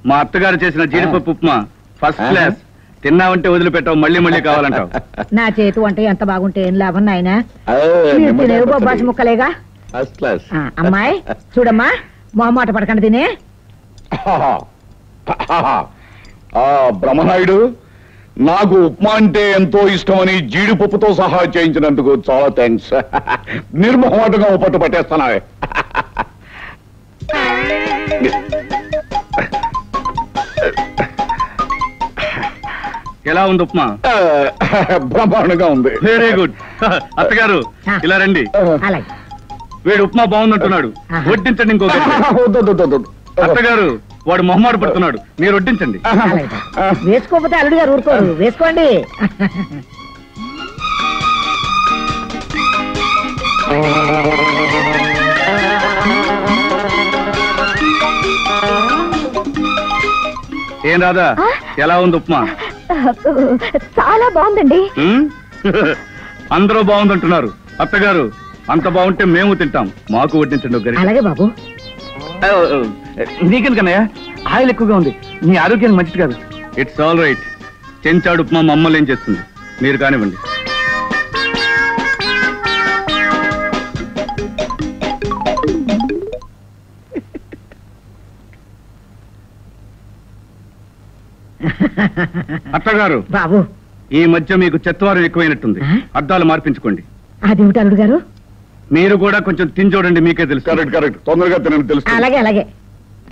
మా అత్తగారు చేసిన జీడిపప్పు ఉప్మా ఫస్ట్ క్లాస్. తిన్నావంటే వదిలిపెట్టావు, మళ్ళీ మళ్ళీ కావాలంటావు. నా చేతి వంట ఎంత బాగుంటే ఏం లాభం నాయనా, బొబ్బాసి ముక్కలేగా. అమ్మాయి చూడమ్మా, మొహమాట పడకండి తినే. బ్రహ్మనాయుడు, నాకు ఉప్మా అంటే ఎంతో ఇష్టమని జీడిపప్పుతో సహా చేయించినందుకు చాలా థ్యాంక్స్. నిర్మోహమాటంగా పట్టు పట్టేస్తానా? ఎలా ఉంది ఉప్మా? బ్రహ్మాండంగా ఉంది. Very good. అత్తగారు ఇలా రండి. వీడు ఉప్మా బాగుందంటున్నాడు, వడ్డించండి. ఇంకొక అత్తగారు, వాడు మొహమాట పడుతున్నాడు, మీరు వడ్డించండి. వేసుకోకపోతే అల్లుడు గారు ఊరుకోరు, వేసుకోండి. ఏం రాదా, ఎలా ఉంది ఉప్మా? చాలా బాగుందండి. అందరూ బాగుందంటున్నారు. అత్తగారు, అంత బాగుంటే మేము తింటాం, మాకు వడ్డించండి. అలాగే బాబు. నీకెందుకన్నయ్య, ఆయిల్ ఎక్కువగా ఉంది, నీ ఆరోగ్యానికి మంచిది కాదు. It's all right. చెంచాడు ఉప్మా మమ్మల్ని ఏం చేస్తుంది, మీరు కానివ్వండి. అత్తగారు బాబు, ఈ మధ్య మీకు చెత్తవారం ఎక్కువైనట్టుంది, అద్దాలు మార్పించుకోండి. అదేమిటి అల్లుడు గారు? మీరు కూడా కొంచెం తిని చూడండి, మీకే తెలుసు. కరెక్ట్ కరెక్ట్, తొందరగా తినండి తెలుసు. అలాగే అలాగే.